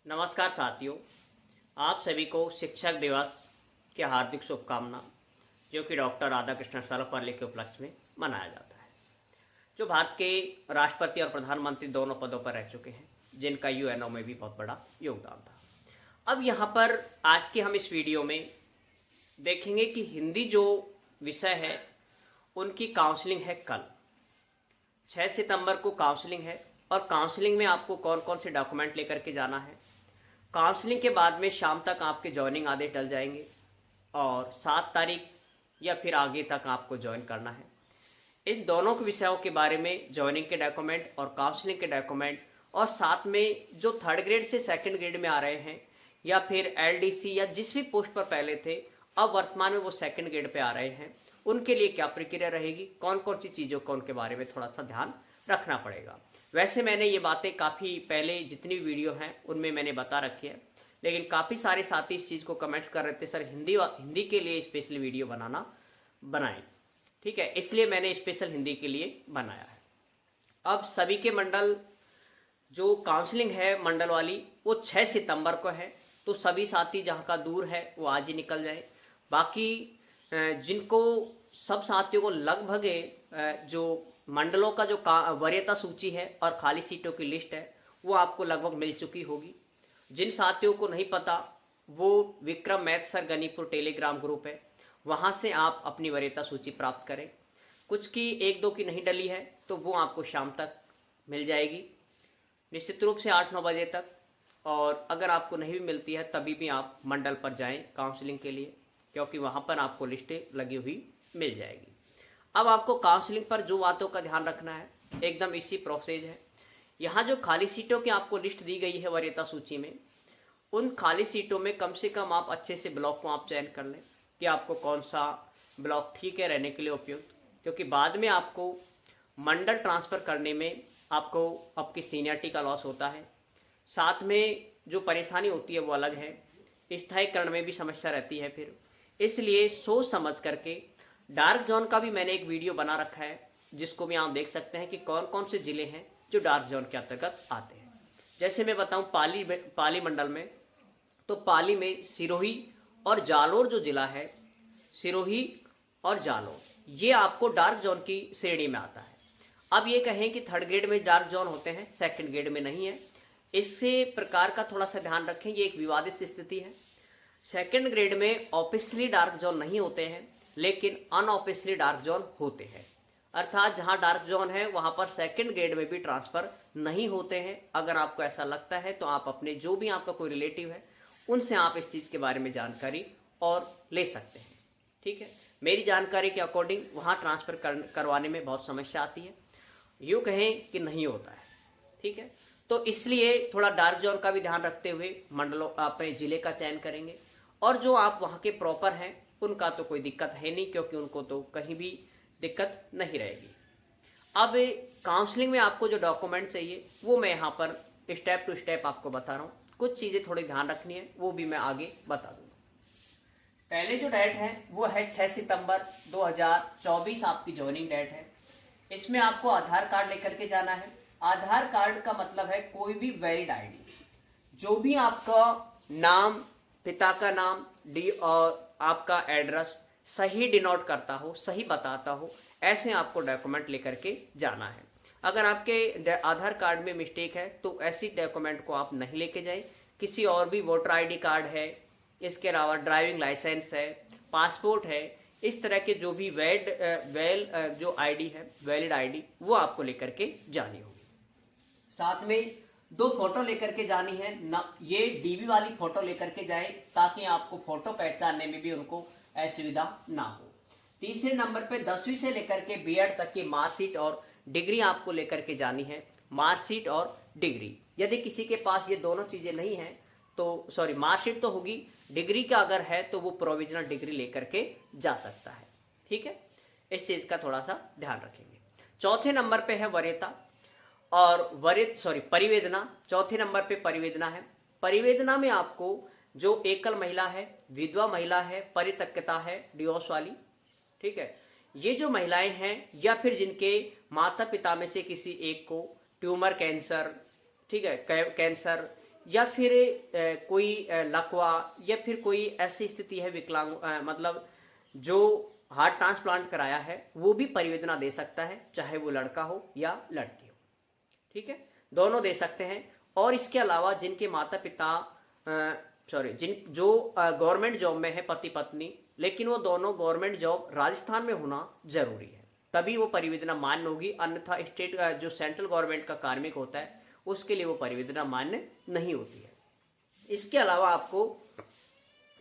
नमस्कार साथियों, आप सभी को शिक्षक दिवस की हार्दिक शुभकामना, जो कि डॉक्टर राधाकृष्णन सर्वपल्ली के उपलक्ष्य में मनाया जाता है, जो भारत के राष्ट्रपति और प्रधानमंत्री दोनों पदों पर रह चुके हैं, जिनका यूएनओ में भी बहुत बड़ा योगदान था। अब यहाँ पर आज के हम इस वीडियो में देखेंगे कि हिंदी जो विषय है उनकी काउंसलिंग है कल 6 सितंबर को काउंसलिंग है। और काउंसलिंग में आपको कौन कौन से डॉक्यूमेंट लेकर के जाना है। काउंसलिंग के बाद में शाम तक आपके ज्वाइनिंग आदेश डल जाएंगे और 7 तारीख या फिर आगे तक आपको ज्वाइन करना है। इन दोनों के विषयों के बारे में, ज्वाइनिंग के डॉक्यूमेंट और काउंसलिंग के डॉक्यूमेंट, और साथ में जो 3rd ग्रेड से 2nd ग्रेड में आ रहे हैं या फिर एलडीसी या जिस भी पोस्ट पर पहले थे, अब वर्तमान में वो 2nd ग्रेड पे आ रहे हैं, उनके लिए क्या प्रक्रिया रहेगी, कौन कौन सी चीज़ों का उनके बारे में थोड़ा सा ध्यान रखना पड़ेगा। वैसे मैंने ये बातें काफ़ी पहले जितनी वीडियो हैं उनमें मैंने बता रखी है, लेकिन काफ़ी सारे साथी इस चीज़ को कमेंट्स कर रहे थे, सर हिंदी के लिए स्पेशल वीडियो बनाएं। ठीक है, इसलिए मैंने स्पेशल हिंदी के लिए बनाया है। अब सभी के मंडल जो काउंसलिंग है मंडल वाली वो 6 सितंबर को है, तो सभी साथी जहाँ का दूर है वो आज ही निकल जाए। बाकी जिनको सब साथियों को लगभग जो मंडलों का जो वरीयता सूची है और खाली सीटों की लिस्ट है वो आपको लगभग मिल चुकी होगी। जिन साथियों को नहीं पता वो Vikram math sir Ganipur telegram group है, वहाँ से आप अपनी वरीयता सूची प्राप्त करें। कुछ की 1-2 की नहीं डली है तो वो आपको शाम तक मिल जाएगी निश्चित रूप से 8-9 बजे तक। और अगर आपको नहीं भी मिलती है तभी भी आप मंडल पर जाएं काउंसलिंग के लिए, क्योंकि वहाँ पर आपको लिस्टें लगी हुई मिल जाएगी। अब आपको काउंसलिंग पर जो बातों का ध्यान रखना है एकदम इसी प्रोसेस है। यहाँ जो खाली सीटों की आपको लिस्ट दी गई है वरीयता सूची में, उन खाली सीटों में कम से कम आप अच्छे से ब्लॉक को आप चयन कर लें कि आपको कौन सा ब्लॉक ठीक है रहने के लिए उपयुक्त, क्योंकि बाद में आपको मंडल ट्रांसफ़र करने में आपको आपकी सीनियरिटी का लॉस होता है। साथ में जो परेशानी होती है वो अलग है, स्थायीकरण में भी समस्या रहती है। फिर इसलिए सोच समझ करके डार्क जोन का भी मैंने एक वीडियो बना रखा है, जिसको भी आप देख सकते हैं कि कौन कौन से ज़िले हैं जो डार्क जोन के अंतर्गत आते हैं। जैसे मैं बताऊं पाली मंडल में, तो पाली में सिरोही और जालोर जो ज़िला है, सिरोही और जालोर, ये आपको डार्क जोन की श्रेणी में आता है। अब ये कहें कि 3rd ग्रेड में डार्क जोन होते हैं, 2nd ग्रेड में नहीं है, इससे प्रकार का थोड़ा सा ध्यान रखें, ये एक विवादित स्थिति है। 2nd ग्रेड में ऑफिशियली डार्क जोन नहीं होते हैं, लेकिन अनऑफिशियली डार्क जोन होते हैं। अर्थात जहां डार्क जोन है वहां पर 2nd ग्रेड में भी ट्रांसफ़र नहीं होते हैं। अगर आपको ऐसा लगता है तो आप अपने जो भी आपका कोई रिलेटिव है उनसे आप इस चीज़ के बारे में जानकारी और ले सकते हैं। ठीक है, मेरी जानकारी के अकॉर्डिंग वहाँ ट्रांसफ़र करवाने में बहुत समस्या आती है, यूँ कहें कि नहीं होता है। ठीक है, तो इसलिए थोड़ा डार्क जोन का भी ध्यान रखते हुए मंडलों अपने ज़िले का चयन करेंगे। और जो आप वहाँ के प्रॉपर हैं उनका तो कोई दिक्कत है नहीं, क्योंकि उनको तो कहीं भी दिक्कत नहीं रहेगी। अब काउंसलिंग में आपको जो डॉक्यूमेंट चाहिए वो मैं यहाँ पर स्टेप टू स्टेप आपको बता रहा हूँ। कुछ चीज़ें थोड़ी ध्यान रखनी है, वो भी मैं आगे बता दूँगा। पहले जो डेट है वो है 6 सितंबर 2024 आपकी ज्वाइनिंग डेट है। इसमें आपको आधार कार्ड लेकर के जाना है। आधार कार्ड का मतलब है कोई भी वैलिड आईडी, जो भी आपका नाम, पिता का नाम, और आपका एड्रेस सही डिनोट करता हो, सही बताता हो, ऐसे आपको डॉक्यूमेंट लेकर के जाना है। अगर आपके आधार कार्ड में मिस्टेक है तो ऐसी डॉक्यूमेंट को आप नहीं लेके जाएं। किसी और भी वोटर आईडी कार्ड है, इसके अलावा ड्राइविंग लाइसेंस है, पासपोर्ट है, इस तरह के जो भी जो आईडी है, वैलिड आईडी, वो आपको लेकर के जानी होगी। साथ में 2 फोटो लेकर के जानी है ना, ये डीबी वाली फोटो लेकर के जाए ताकि आपको फोटो पहचानने में भी उनको असुविधा ना हो। तीसरे नंबर पे 10वीं से लेकर के बीएड तक की मार्कशीट और डिग्री आपको लेकर के जानी है। मार्कशीट और डिग्री, यदि किसी के पास ये दोनों चीज़ें नहीं हैं तो मार्कशीट तो होगी, डिग्री का अगर है तो वो प्रोविजनल डिग्री लेकर के जा सकता है। ठीक है, इस चीज़ का थोड़ा सा ध्यान रखेंगे। चौथे नंबर पे है वरीयता और परिवेदना। चौथे नंबर पे परिवेदना है। परिवेदना में आपको जो एकल महिला है, विधवा महिला है, परित्यक्ता है, डिवोर्स वाली, ठीक है, ये जो महिलाएं हैं या फिर जिनके माता पिता में से किसी एक को ट्यूमर, कैंसर, ठीक है, कैंसर या फिर कोई लकवा या फिर कोई ऐसी स्थिति है विकलांग मतलब जो हार्ट ट्रांसप्लांट कराया है वो भी परिवेदना दे सकता है, चाहे वो लड़का हो या लड़की हो। ठीक है, दोनों दे सकते हैं। और इसके अलावा जिनके माता पिता जिन जो गवर्नमेंट जॉब में है पति पत्नी, लेकिन वो दोनों गवर्नमेंट जॉब राजस्थान में होना जरूरी है, तभी वो परिवेदना मान्य होगी। अन्यथा स्टेट जो सेंट्रल गवर्नमेंट का कार्मिक होता है उसके लिए वो परिवेदना मान्य नहीं होती है। इसके अलावा आपको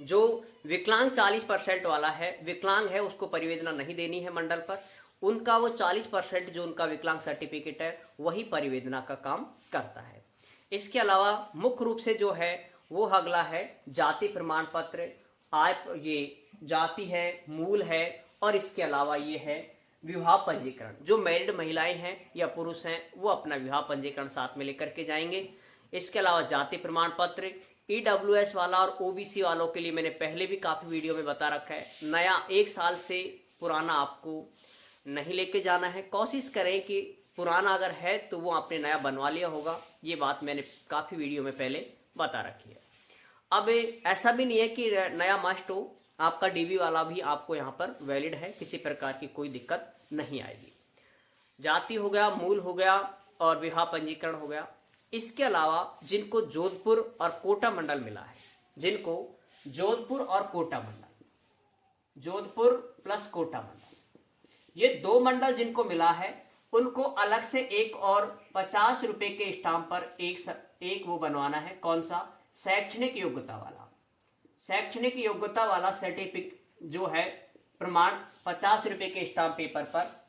जो विकलांग 40% वाला है, विकलांग है, उसको परिवेदना नहीं देनी है मंडल पर। उनका वो 40% जो उनका विकलांग सर्टिफिकेट है वही परिवेदना का काम करता है। इसके अलावा मुख्य रूप से जो है वो अगला है जाति प्रमाण पत्र, आय, ये जाति है, मूल है, और इसके अलावा ये है विवाह पंजीकरण। जो मैरिड महिलाएं हैं या पुरुष हैं वो अपना विवाह पंजीकरण साथ में लेकर के जाएंगे। इसके अलावा जाति प्रमाण पत्र, ईडब्ल्यूएस वाला और ओबीसी वालों के लिए मैंने पहले भी काफी वीडियो में बता रखा है, नया 1 साल से पुराना आपको नहीं लेके जाना है। कोशिश करें कि पुराना अगर है तो वो आपने नया बनवा लिया होगा, ये बात मैंने काफी वीडियो में पहले बता रखी है। अब ऐसा भी नहीं है कि नया मस्ट हो, आपका डीबी वाला भी आपको यहाँ पर वैलिड है, किसी प्रकार की कोई दिक्कत नहीं आएगी। जाति हो गया, मूल हो गया और विवाह पंजीकरण हो गया। इसके अलावा जिनको जोधपुर और कोटा मंडल मिला है, जिनको जोधपुर और कोटा मंडल, जोधपुर प्लस कोटा मंडल, ये 2 मंडल जिनको मिला है उनको अलग से एक और 50 रुपए के स्टाम्प पर एक वो बनवाना है। कौन सा? शैक्षणिक योग्यता वाला, शैक्षणिक योग्यता वाला सर्टिफिकेट जो है प्रमाण 50 रुपए के स्टाम्प पेपर पर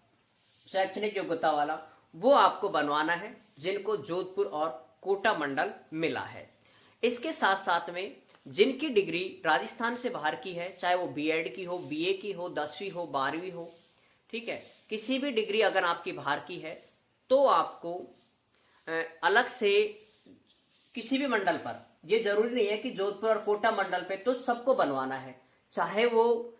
शैक्षणिक योग्यता वाला वो आपको बनवाना है, जिनको जोधपुर और कोटा मंडल मिला है। इसके साथ साथ में जिनकी डिग्री राजस्थान से बाहर की है, चाहे वो बीएड की हो, बीए की हो, 10वीं हो, 12वीं हो, ठीक है, किसी भी डिग्री अगर आपकी बाहर की है तो आपको अलग से किसी भी मंडल पर, ये जरूरी नहीं है कि जोधपुर और कोटा मंडल पे तो सबको बनवाना है, चाहे वो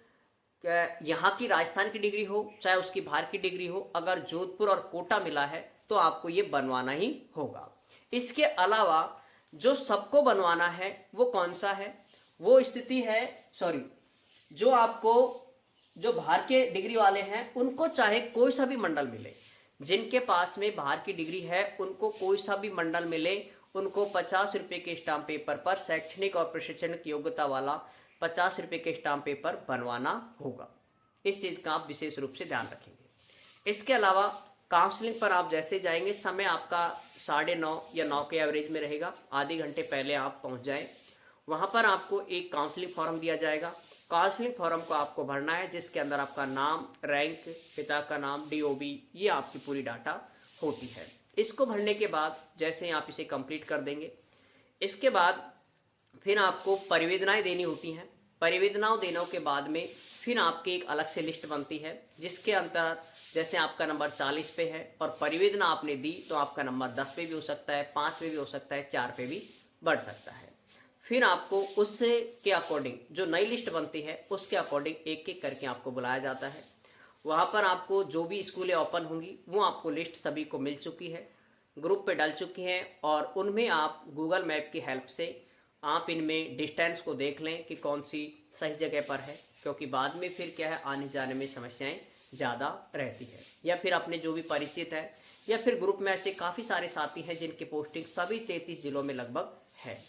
यहाँ की राजस्थान की डिग्री हो चाहे उसकी बाहर की डिग्री हो, अगर जोधपुर और कोटा मिला है तो आपको ये बनवाना ही होगा। इसके अलावा जो सबको बनवाना है वो कौन सा है? वो स्थिति है, जो आपको जो बाहर के डिग्री वाले हैं उनको चाहे कोई सा भी मंडल मिले, जिनके पास में बाहर की डिग्री है उनको कोई सा भी मंडल मिले, उनको 50 रुपए के स्टाम्प पेपर पर शैक्षणिक और प्रशिक्षणिक योग्यता वाला 50 रुपए के स्टाम्प पेपर बनवाना होगा। इस चीज का आप विशेष रूप से ध्यान रखेंगे। इसके अलावा काउंसलिंग पर आप जैसे जाएंगे, समय आपका 9:30 या 9 के एवरेज में रहेगा, आधे घंटे पहले आप पहुंच जाएं। वहां पर आपको एक काउंसलिंग फॉर्म दिया जाएगा। काउंसलिंग फॉर्म को आपको भरना है, जिसके अंदर आपका नाम, रैंक, पिता का नाम, डीओबी, ये आपकी पूरी डाटा होती है। इसको भरने के बाद जैसे आप इसे कंप्लीट कर देंगे, इसके बाद फिर आपको परिवेदनाएं देनी होती हैं। परिवेदनाओं देने के बाद में फिर आपकी एक अलग से लिस्ट बनती है, जिसके अंतर जैसे आपका नंबर 40 पे है और परिवेदना आपने दी तो आपका नंबर 10 पे भी हो सकता है, 5 पे भी हो सकता है, 4 पे भी बढ़ सकता है। फिर आपको उससे के अकॉर्डिंग जो नई लिस्ट बनती है उसके अकॉर्डिंग एक एक करके आपको बुलाया जाता है। वहाँ पर आपको जो भी स्कूलें ओपन होंगी वो आपको लिस्ट सभी को मिल चुकी है, ग्रुप पे डल चुकी हैं, और उनमें आप गूगल मैप की हेल्प से आप इनमें डिस्टेंस को देख लें कि कौन सी सही जगह पर है, क्योंकि बाद में फिर क्या है, आने जाने में समस्याएं ज़्यादा रहती है। या फिर अपने जो भी परिचित है या फिर ग्रुप में ऐसे काफ़ी सारे साथी हैं जिनकी पोस्टिंग सभी 33 जिलों में लगभग है,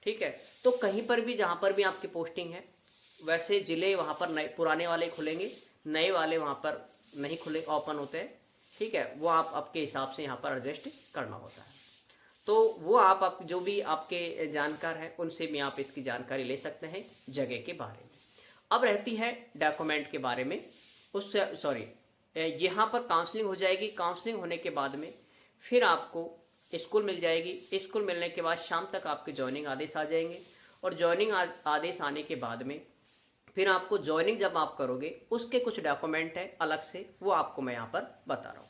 ठीक है। तो कहीं पर भी जहाँ पर भी आपकी पोस्टिंग है, वैसे ज़िले वहाँ पर नए पुराने वाले खुलेंगे, नए वाले वहाँ पर नहीं खुले ओपन होते हैं, ठीक है। वो आप आपके हिसाब से यहाँ पर एडजस्ट करना होता है। तो वो आप जो भी आपके जानकार हैं उनसे भी आप इसकी जानकारी ले सकते हैं जगह के बारे में। अब रहती है डॉक्यूमेंट के बारे में, उससे यहाँ पर काउंसलिंग हो जाएगी। काउंसलिंग होने के बाद में फिर आपको स्कूल मिल जाएगी। स्कूल मिलने के बाद शाम तक आपके ज्वाइनिंग आदेश आ जाएंगे, और ज्वाइनिंग आदेश आने के बाद में फिर आपको ज्वाइनिंग जब आप करोगे उसके कुछ डॉक्यूमेंट है अलग से, वो आपको मैं यहाँ पर बता रहा हूँ।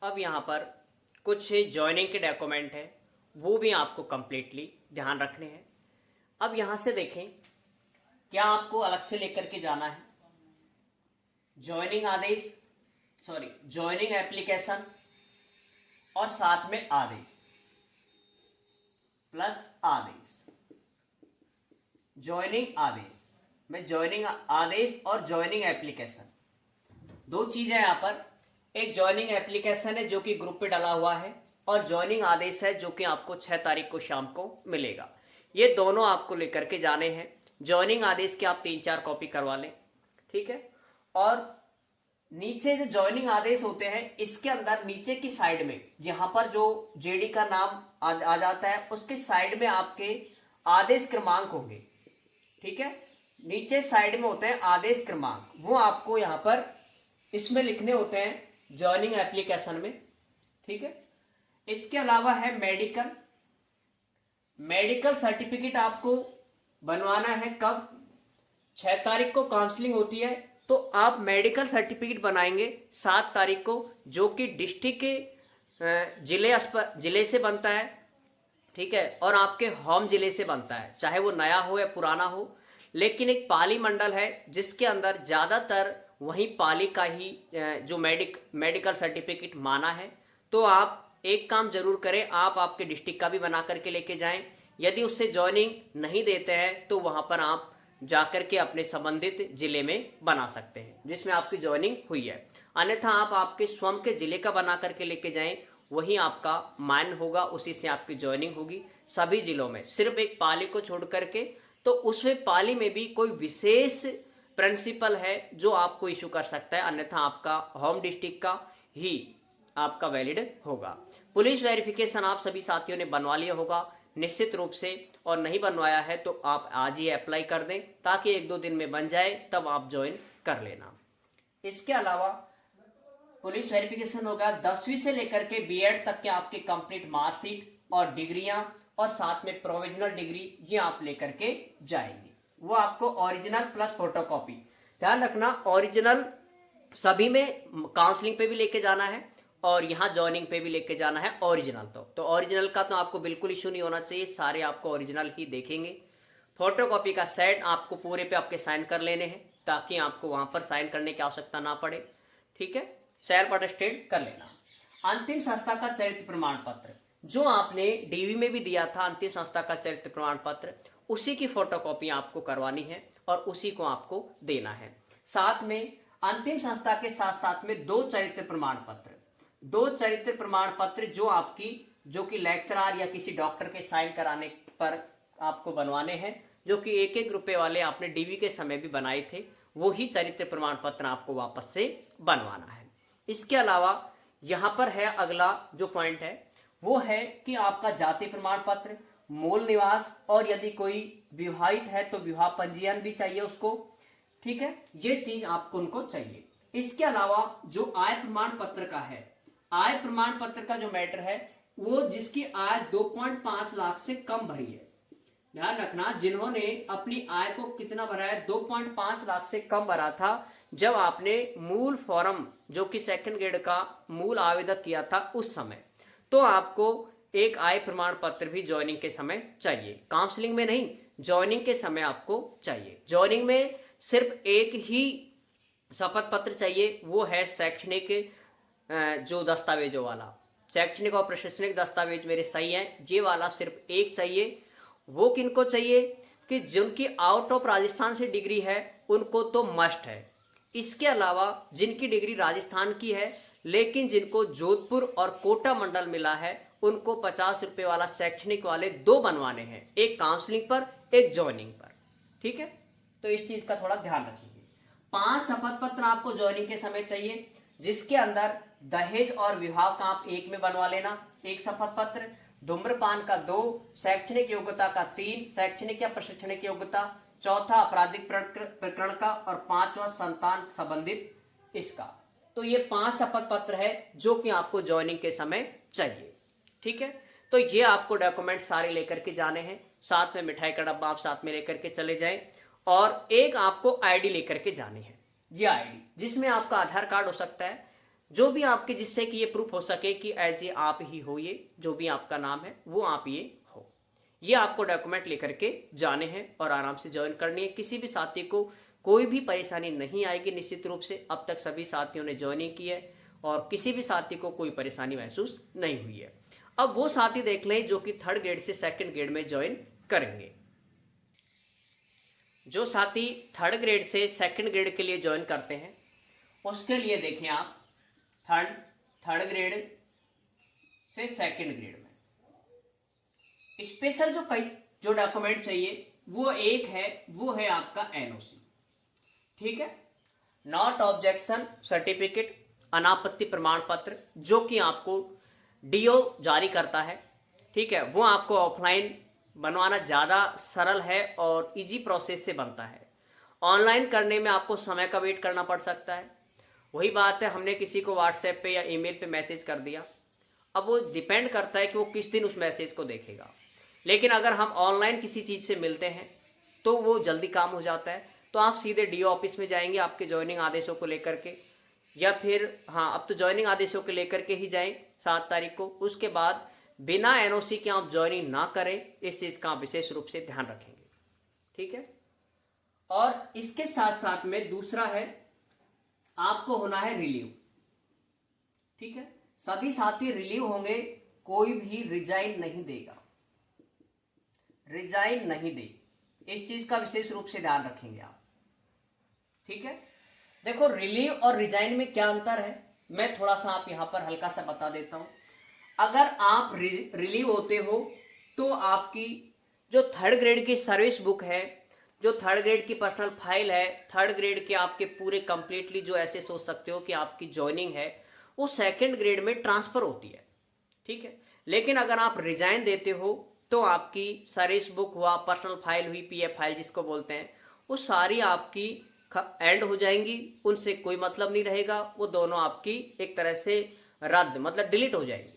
अब यहाँ पर कुछ ज्वाइनिंग के डॉक्यूमेंट है, वो भी आपको कंप्लीटली ध्यान रखने हैं। अब यहाँ से देखें क्या आपको अलग से लेकर के जाना है, ज्वाइनिंग एप्लीकेशन और साथ में आदेश। प्लस आदेश, ज्वाइनिंग आदेश में ज्वाइनिंग आदेश और ज्वाइनिंग एप्लीकेशन दो चीज है यहाँ पर। एक ज्वाइनिंग एप्लीकेशन है जो कि ग्रुप पे डाला हुआ है, और ज्वाइनिंग आदेश है जो कि आपको 6 तारीख को शाम को मिलेगा। ये दोनों आपको लेकर के जाने हैं। ज्वाइनिंग आदेश की आप 3-4 कॉपी करवा लें, ठीक है। और नीचे जो ज्वाइनिंग आदेश होते हैं, इसके अंदर नीचे की साइड में यहाँ पर जो जेडी का नाम आ जाता है, उसके साइड में आपके आदेश क्रमांक होंगे, ठीक है। नीचे साइड में होते हैं आदेश क्रमांक, वो आपको यहाँ पर इसमें लिखने होते हैं ज्वाइनिंग एप्लीकेशन में, ठीक है। इसके अलावा है मेडिकल सर्टिफिकेट आपको बनवाना है। कब? 6 तारीख को काउंसलिंग होती है, तो आप मेडिकल सर्टिफिकेट बनाएंगे 7 तारीख को, जो कि डिस्ट्रिक्ट के जिले से बनता है, ठीक है, और आपके होम जिले से बनता है, चाहे वो नया हो या पुराना हो। लेकिन एक पाली मंडल है जिसके अंदर ज्यादातर वहीं पाली का ही जो मेडिकल सर्टिफिकेट माना है। तो आप एक काम जरूर करें, आप आपके डिस्ट्रिक्ट का भी बना करके लेके जाएं। यदि उससे ज्वाइनिंग नहीं देते हैं तो वहां पर आप जाकर के अपने संबंधित जिले में बना सकते हैं जिसमें आपकी ज्वाइनिंग हुई है। अन्यथा आप आपके स्वयं के जिले का बना करके लेके जाएं, वही आपका मान्य होगा, उसी से आपकी ज्वाइनिंग होगी सभी जिलों में, सिर्फ एक पाली को छोड़ करके। तो उसमें पाली में भी कोई विशेष प्रिंसिपल है जो आपको इशू कर सकता है, अन्यथा आपका होम डिस्ट्रिक्ट का ही आपका वैलिड होगा। पुलिस वेरिफिकेशन आप सभी साथियों ने बनवा लिया होगा निश्चित रूप से, और नहीं बनवाया है तो आप आज ही अप्लाई कर दें ताकि 1-2 दिन में बन जाए, तब आप ज्वाइन कर लेना। इसके अलावा पुलिस वेरिफिकेशन होगा 10वीं से लेकर के बीएड तक के आपके कंप्लीट मार्कशीट और डिग्रियां, और साथ में प्रोविजनल डिग्री, ये आप लेकर के जाएंगे। वो आपको ओरिजिनल प्लस फोटोकॉपी, ध्यान रखना ओरिजिनल सभी में काउंसलिंग पे भी लेके जाना है और यहाँ ज्वाइनिंग पे भी लेके जाना है ओरिजिनल। तो ओरिजिनल का तो आपको बिल्कुल इशू नहीं होना चाहिए, सारे आपको ओरिजिनल ही देखेंगे। फोटोकॉपी का सेट आपको पूरे पे आपके साइन कर लेने हैं ताकि आपको वहां पर साइन करने की आवश्यकता ना पड़े, ठीक है। सेल्फ अटेस्टेड कर लेना। अंतिम संस्था का चरित्र प्रमाण पत्र जो आपने डीवी में भी दिया था, अंतिम संस्था का चरित्र प्रमाण पत्र, उसी की फोटोकॉपी आपको करवानी है और उसी को आपको देना है। साथ में अंतिम संस्था के साथ साथ में 2 चरित्र प्रमाण पत्र जो कि लेक्चरर या किसी डॉक्टर के साइन कराने पर आपको बनवाने हैं, जो कि 1-1 रुपए वाले आपने डीवी के समय भी बनाए थे, वो ही चरित्र प्रमाण पत्र आपको वापस से बनवाना है। इसके अलावा यहां पर है अगला जो पॉइंट है, वो है कि आपका जाति प्रमाण पत्र, मूल निवास, और यदि कोई विवाहित है तो विवाह पंजीयन भी चाहिए उसको, ठीक है। ये चीज आपको उनको चाहिए। इसके अलावा जो आय प्रमाण पत्र का है, आय प्रमाण पत्र का जो मैटर है, वो जिसकी आय 2.5 लाख से कम भरी है, ध्यान रखना, जिन्होंने अपनी आय को कितना भरा है, 2.5 लाख से कम भरा था जब आपने मूल फॉर्म जो कि 2nd ग्रेड का मूल आवेदन किया था उस समय, तो आपको एक आय प्रमाण पत्र भी ज्वाइनिंग के समय चाहिए। काउंसलिंग में नहीं, ज्वाइनिंग के समय आपको चाहिए। ज्वाइनिंग में सिर्फ एक ही शपथ पत्र चाहिए, वो है शैक्षणिक जो दस्तावेजों वाला, शैक्षणिक और प्रशासनिक दस्तावेज मेरे सही हैं, ये वाला सिर्फ एक चाहिए। वो किनको चाहिए कि जिनकी आउट ऑफ राजस्थान से डिग्री है उनको तो मस्ट है। इसके अलावा जिनकी डिग्री राजस्थान की है लेकिन जिनको जोधपुर और कोटा मंडल मिला है, उनको 50 रुपए वाला शैक्षणिक वाले 2 बनवाने हैं, एक काउंसलिंग पर एक ज्वाइनिंग पर, ठीक है। तो इस चीज का थोड़ा ध्यान रखिए। 5 शपथ पत्र आपको ज्वाइनिंग के समय चाहिए, जिसके अंदर दहेज और विवाह का आप एक में बनवा लेना, एक शपथ पत्र, धूम्रपान का 2, शैक्षणिक योग्यता का 3, शैक्षणिक या प्रशिक्षणिक योग्यता, चौथा आपराधिक प्रकरण का, और 5वां संतान संबंधित इसका। तो ये 5 शपथ पत्र है जो कि आपको ज्वाइनिंग के समय चाहिए, ठीक है। तो ये आपको डॉक्यूमेंट सारे लेकर के जाने हैं, साथ में मिठाई का डब्बा आप साथ में लेकर के चले जाएं, और एक आपको आईडी लेकर के जानी है। ये आईडी जिसमें आपका आधार कार्ड हो सकता है, जो भी आपके, जिससे कि ये प्रूफ हो सके कि एज ए आप ही हो, ये जो भी आपका नाम है वो आप ये हो। ये आपको डॉक्यूमेंट लेकर के जाने हैं और आराम से ज्वाइन करनी है। किसी भी साथी को कोई भी परेशानी नहीं आएगी निश्चित रूप से। अब तक सभी साथियों ने ज्वाइनिंग की है और किसी भी साथी को कोई परेशानी महसूस नहीं हुई है। अब वो साथी देख लें जो कि थर्ड ग्रेड से सेकंड ग्रेड में ज्वाइन करेंगे। जो साथी थर्ड ग्रेड से सेकंड ग्रेड के लिए ज्वाइन करते हैं उसके लिए देखें आप थर्ड ग्रेड से सेकंड ग्रेड में स्पेशल जो डॉक्यूमेंट चाहिए वो एक है, वो है आपका एनओसी। ठीक है, नॉट ऑब्जेक्शन सर्टिफिकेट, अनापत्ति प्रमाण पत्र जो कि आपको डीओ जारी करता है। ठीक है, वो आपको ऑफलाइन बनवाना ज़्यादा सरल है और इजी प्रोसेस से बनता है। ऑनलाइन करने में आपको समय का वेट करना पड़ सकता है। वही बात है, हमने किसी को व्हाट्सएप पे या ईमेल पे मैसेज कर दिया, अब वो डिपेंड करता है कि वो किस दिन उस मैसेज को देखेगा। लेकिन अगर हम ऑनलाइन किसी चीज़ से मिलते हैं तो वो जल्दी काम हो जाता है। तो आप सीधे डीओ ऑफिस में जाएंगे आपके ज्वाइनिंग आदेशों को लेकर के, या फिर अब तो ज्वाइनिंग आदेशों को लेकर के ही जाएं 7 तारीख को। उसके बाद बिना एनओसी के आप ज्वाइनिंग ना करें, इस चीज़ का विशेष रूप से ध्यान रखेंगे। ठीक है, और इसके साथ साथ में दूसरा है आपको होना है रिलीव। ठीक है, सभी साथी रिलीव होंगे, कोई भी रिजाइन नहीं देगा, रिजाइन नहीं दे, इस चीज का विशेष रूप से ध्यान रखेंगे आप। ठीक है, देखो रिलीव और रिजाइन में क्या अंतर है मैं थोड़ा सा आप यहां पर हल्का सा बता देता हूं। अगर आप रिलीव होते हो तो आपकी जो थर्ड ग्रेड की सर्विस बुक है, जो थर्ड ग्रेड की पर्सनल फाइल है, थर्ड ग्रेड के आपके पूरे कंप्लीटली जो ऐसे सोच सकते हो कि आपकी ज्वाइनिंग है, वो सेकंड ग्रेड में ट्रांसफर होती है। ठीक है, लेकिन अगर आप रिजाइन देते हो तो आपकी सर्विस बुक हुआ, पर्सनल फाइल हुई, पीएफ फाइल जिसको बोलते हैं, वो सारी आपकी एंड हो जाएंगी, उनसे कोई मतलब नहीं रहेगा, वो दोनों आपकी एक तरह से रद्द मतलब डिलीट हो जाएंगी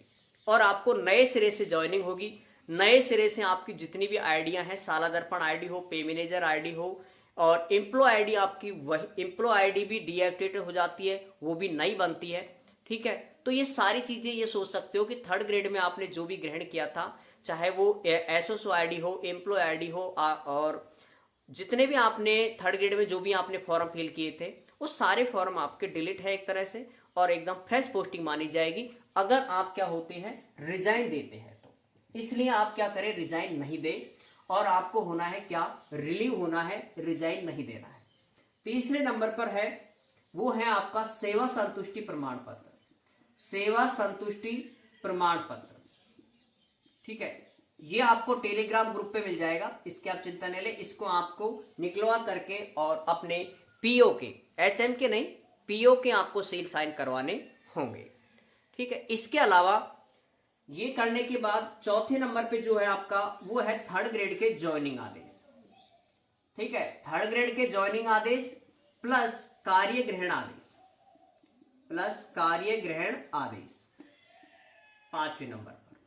और आपको नए सिरे से ज्वाइनिंग होगी। नए सिरे से आपकी जितनी भी आईडियां हैं, साला दर्पण आईडी हो, पे मैनेजर आईडी हो और एम्प्लॉय आईडी, आपकी वही एम्प्लॉय आईडी भी डीएक्टिवेट हो जाती है, वो भी नई बनती है। ठीक है, तो ये सारी चीजें ये सोच सकते हो कि थर्ड ग्रेड में आपने जो भी ग्रहण किया था, चाहे वो एसओसो आईडी हो, एम्प्लॉय आईडी हो और जितने भी आपने थर्ड ग्रेड में जो भी आपने फॉर्म फिल किए थे, वो सारे फॉर्म आपके डिलीट है एक तरह से और एकदम फ्रेश पोस्टिंग मानी जाएगी अगर आप क्या होते हैं रिजाइन देते हैं तो। इसलिए आप क्या करें, रिजाइन नहीं दे और आपको होना है क्या, रिलीव होना है, रिजाइन नहीं देना है। तीसरे नंबर पर है वो है आपका सेवा संतुष्टि प्रमाण पत्र, सेवा संतुष्टि प्रमाण पत्र। ठीक है, ये आपको टेलीग्राम ग्रुप पे मिल जाएगा, इसकी आप चिंता नहीं ले, इसको आपको निकलवा करके और अपने पीओ के, एचएम के नहीं, पीओ के आपको सील साइन करवाने होंगे। ठीक है, इसके अलावा ये करने के बाद चौथे नंबर पे जो है आपका वो है थर्ड ग्रेड के ज्वाइनिंग आदेश। ठीक है, थर्ड ग्रेड के ज्वाइनिंग आदेश प्लस कार्य ग्रहण आदेश, प्लस कार्य ग्रहण आदेश। पांचवें नंबर पर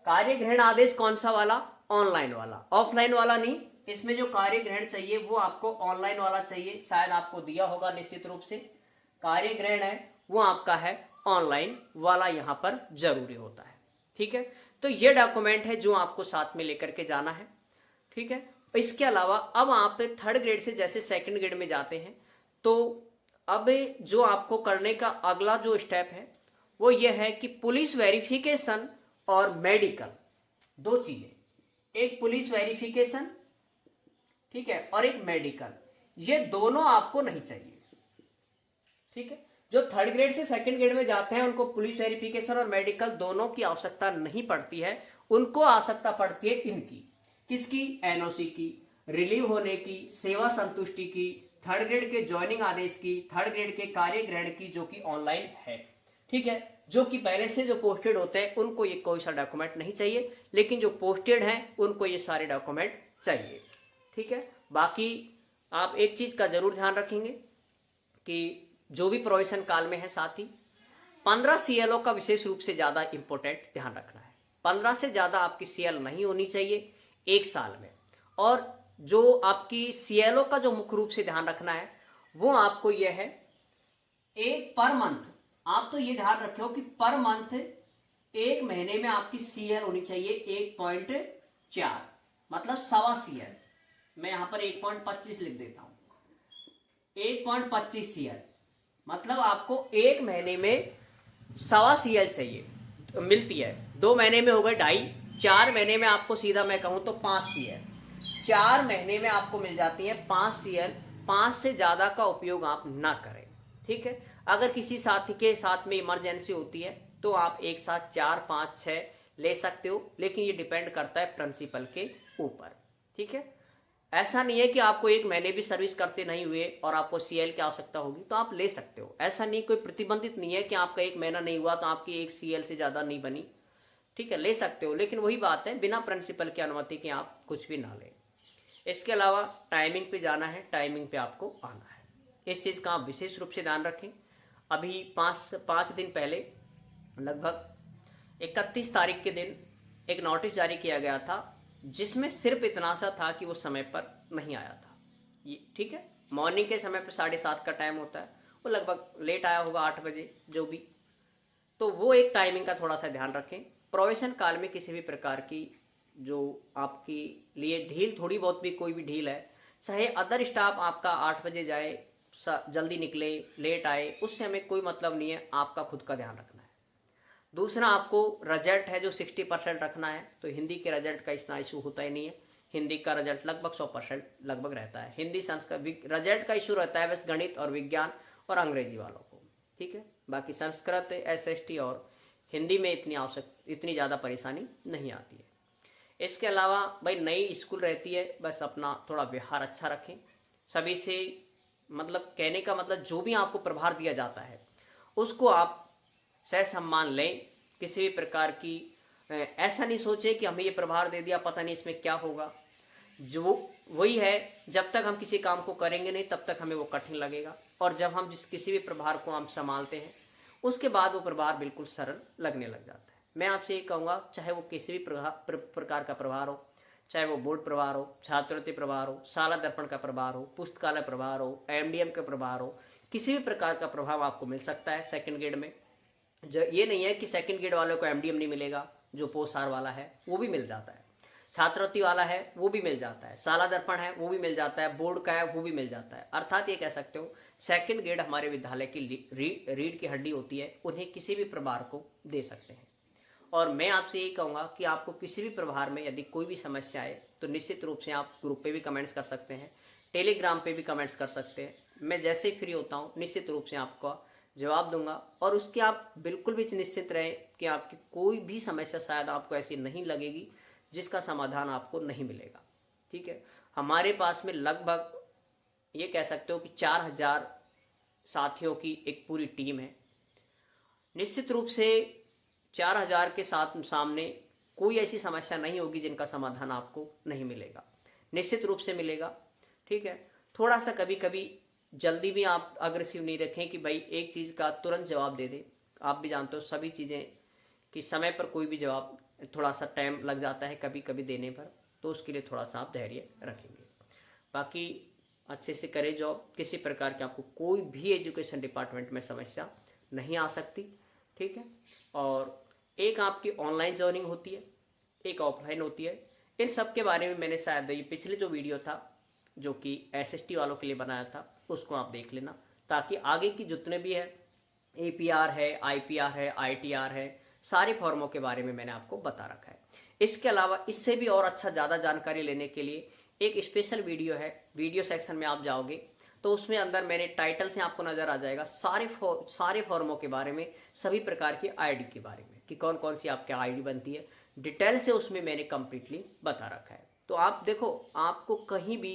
कार्य ग्रहण आदेश कौन सा वाला, ऑनलाइन वाला, ऑफलाइन वाला नहीं। इसमें जो कार्य ग्रहण चाहिए वो आपको ऑनलाइन वाला चाहिए, शायद आपको दिया होगा निश्चित रूप से। कार्य ग्रहण है वो आपका है ऑनलाइन वाला, यहां पर जरूरी होता है। ठीक है, तो ये डॉक्यूमेंट है जो आपको साथ में लेकर के जाना है। ठीक है, इसके अलावा अब आप थर्ड ग्रेड से जैसे सेकंड ग्रेड में जाते हैं तो अब जो आपको करने का अगला जो स्टेप है वो ये है कि पुलिस वेरिफिकेशन और मेडिकल, दो चीजें, एक पुलिस वेरिफिकेशन, ठीक है, और एक मेडिकल, ये दोनों आपको नहीं चाहिए। ठीक है, जो थर्ड ग्रेड से सेकंड ग्रेड में जाते हैं उनको पुलिस वेरिफिकेशन और मेडिकल दोनों की आवश्यकता नहीं पड़ती है, उनको आवश्यकता पड़ती है इनकी, किसकी, एनओसी की, रिलीव होने की, सेवा संतुष्टि की, थर्ड ग्रेड के ज्वाइनिंग आदेश की, थर्ड ग्रेड के कार्य ग्रहण की जो कि ऑनलाइन है। ठीक है, जो कि पहले से जो पोस्टेड होते हैं उनको ये कोई सा डॉक्यूमेंट नहीं चाहिए, लेकिन जो पोस्टेड हैं उनको ये सारे डॉक्यूमेंट चाहिए। ठीक है, बाकी आप एक चीज का जरूर ध्यान रखेंगे कि जो भी प्रोविजन काल में है साथ ही 15 सीएलओ का विशेष रूप से ज्यादा इंपॉर्टेंट ध्यान रखना है। 15 से ज्यादा आपकी सीएल नहीं होनी चाहिए एक साल में। और जो आपकी सीएलओ का जो मुख्य रूप से ध्यान रखना है वो आपको यह है, एक पर मंथ, आप तो ये ध्यान रखो कि पर मंथ एक महीने में आपकी सीएल होनी चाहिए 1.4, मतलब सवा सीएल। मैं यहां पर 1.25 लिख देता हूं, 1.25 सीएल, मतलब आपको एक महीने में सवा सीएल चाहिए, मिलती है। 2 महीने में हो गए 2.5, 4 महीने में आपको सीधा मैं कहूँ तो 5 CL, 4 महीने में आपको मिल जाती है 5 CL। 5 से ज़्यादा का उपयोग आप ना करें, ठीक है। अगर किसी साथी के साथ में इमरजेंसी होती है तो आप एक साथ 4, 5, 6 ले सकते हो, लेकिन ये डिपेंड करता है प्रिंसिपल के ऊपर, ठीक है। ऐसा नहीं है कि आपको 1 महीने भी सर्विस करते नहीं हुए और आपको CL की आवश्यकता होगी तो आप ले सकते हो। ऐसा नहीं, कोई प्रतिबंधित नहीं है कि आपका 1 महीना नहीं हुआ तो आपकी 1 CL से ज़्यादा नहीं बनी, ठीक है, ले सकते हो। लेकिन वही बात है, बिना प्रिंसिपल की अनुमति के आप कुछ भी ना लें। इसके अलावा टाइमिंग पे जाना है, टाइमिंग पे आपको आना है, इस चीज़ का आप विशेष रूप से ध्यान रखें। अभी 5 दिन पहले लगभग 31 तारीख के दिन एक नोटिस जारी किया गया था, जिसमें सिर्फ इतना सा था कि वो समय पर नहीं आया था, ये ठीक है। मॉर्निंग के समय पर 7:30 का टाइम होता है, वो लगभग लेट आया होगा 8 बजे जो भी, तो वो एक टाइमिंग का थोड़ा सा ध्यान रखें। प्रोबेशन काल में किसी भी प्रकार की जो आपके लिए ढील, थोड़ी बहुत भी कोई भी ढील है, चाहे अदर स्टाफ आपका 8 बजे जाए, जल्दी निकले, लेट आए, उससे हमें कोई मतलब नहीं है, आपका खुद का ध्यान रखना है। दूसरा, आपको रिजल्ट है जो 60% रखना है, तो हिंदी के रिजल्ट का इतना इशू होता ही नहीं है। हिंदी का रिजल्ट लगभग 100% लगभग रहता है। हिंदी संस्कृत रिजल्ट का इशू रहता है बस गणित और विज्ञान और अंग्रेजी वालों को, ठीक है। बाकी संस्कृत, SST और हिंदी में इतनी ज़्यादा परेशानी नहीं आती है। इसके अलावा भाई नई स्कूल रहती है, बस अपना थोड़ा व्यवहार अच्छा रखें सभी से, मतलब कहने का मतलब जो भी आपको प्रभार दिया जाता है उसको आप सह सम्मान लें। किसी भी प्रकार की ऐसा नहीं सोचे कि हमें ये प्रभार दे दिया, पता नहीं इसमें क्या होगा। जो वही है, जब तक हम किसी काम को करेंगे नहीं तब तक हमें वो कठिन लगेगा, और जब हम किसी भी प्रभार को हम संभालते हैं उसके बाद वो प्रभार बिल्कुल सरल लगने लग जाता है। मैं आपसे ये कहूँगा, चाहे वो किसी भी प्रकार का प्रभार हो, चाहे वो बोर्ड प्रभार हो, छात्रवृत्ति प्रभार हो, शाला दर्पण का प्रभार हो, पुस्तकालय प्रभार हो, MDM का प्रभार हो, किसी भी प्रकार का प्रभाव आपको मिल सकता है सेकंड ग्रेड में। जो ये नहीं है कि सेकंड ग्रेड वालों को MDM नहीं मिलेगा, जो पोस्ट सार वाला है वो भी मिल जाता है, छात्रवृत्ति वाला है वो भी मिल जाता है, शाला दर्पण है वो भी मिल जाता है, बोर्ड का है वो भी मिल जाता है। अर्थात ये कह सकते हो सेकंड ग्रेड हमारे विद्यालय की रीढ़ की हड्डी होती है, उन्हें किसी भी प्रभार को दे सकते हैं। और मैं आपसे यही कहूँगा कि आपको किसी भी प्रभार में यदि कोई भी समस्या आए तो निश्चित रूप से आप ग्रुप पे भी कमेंट्स कर सकते हैं, टेलीग्राम पे भी कमेंट्स कर सकते हैं। मैं जैसे ही फ्री होता हूँ निश्चित रूप से आपको जवाब दूंगा, और उसके आप बिल्कुल भी निश्चित रहें कि आपकी कोई भी समस्या शायद आपको ऐसी नहीं लगेगी जिसका समाधान आपको नहीं मिलेगा, ठीक है। हमारे पास में लगभग ये कह सकते हो कि 4000 साथियों की एक पूरी टीम है। निश्चित रूप से 4000 के साथ सामने कोई ऐसी समस्या नहीं होगी जिनका समाधान आपको नहीं मिलेगा, निश्चित रूप से मिलेगा, ठीक है। थोड़ा सा कभी कभी जल्दी भी आप अग्रेसिव नहीं रखें कि भाई एक चीज़ का तुरंत जवाब दे दें। आप भी जानते हो सभी चीज़ें कि समय पर कोई भी जवाब थोड़ा सा टाइम लग जाता है कभी कभी देने पर, तो उसके लिए थोड़ा सा आप धैर्य रखेंगे। बाकी अच्छे से करें जॉब, किसी प्रकार की आपको कोई भी एजुकेशन डिपार्टमेंट में समस्या नहीं आ सकती, ठीक है। और एक आपकी ऑनलाइन जर्निंग होती है, एक ऑफलाइन होती है। इन सब के बारे में मैंने शायद ये पिछले जो वीडियो था जो कि SST वालों के लिए बनाया था उसको आप देख लेना, ताकि आगे की जितने भी है APR है, IPR है, ITR है, सारे फॉर्मों के बारे में मैंने आपको बता रखा है। इसके अलावा इससे भी और अच्छा ज़्यादा जानकारी लेने के लिए एक स्पेशल वीडियो है, वीडियो सेक्शन में आप जाओगे तो उसमें अंदर मैंने टाइटल से आपको नज़र आ जाएगा सारे फॉर्मों के बारे में, सभी प्रकार की ID के बारे में कि कौन कौन सी आपके ID बनती है, डिटेल से उसमें मैंने कंप्लीटली बता रखा है। तो आप देखो, आपको कहीं भी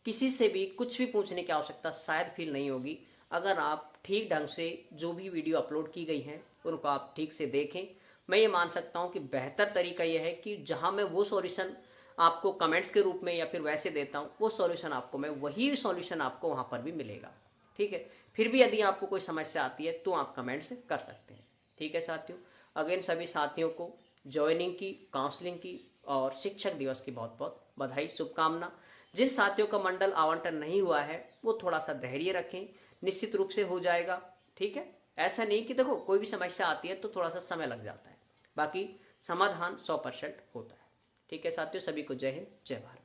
किसी से भी कुछ भी पूछने की आवश्यकता शायद फील नहीं होगी अगर आप ठीक ढंग से जो भी वीडियो अपलोड की गई हैं उनको आप ठीक से देखें। मैं ये मान सकता हूँ कि बेहतर तरीका यह है कि जहाँ मैं वो सॉल्यूशन आपको कमेंट्स के रूप में या फिर वैसे देता हूँ, वो सॉल्यूशन आपको मैं वही सॉल्यूशन आपको वहाँ पर भी मिलेगा, ठीक है। फिर भी यदि आपको कोई समस्या आती है तो आप कमेंट्स कर सकते हैं, ठीक है साथियों। अगेन सभी साथियों को ज्वाइनिंग की, काउंसलिंग की और शिक्षक दिवस की बहुत बहुत बधाई, शुभकामना। जिन साथियों का मंडल आवंटन नहीं हुआ है वो थोड़ा सा धैर्य रखें, निश्चित रूप से हो जाएगा, ठीक है। ऐसा नहीं कि देखो कोई भी समस्या आती है तो थोड़ा सा समय लग जाता है, बाकी समाधान 100% होता है, ठीक है साथियों। सभी को जय हिंद, जय भारत।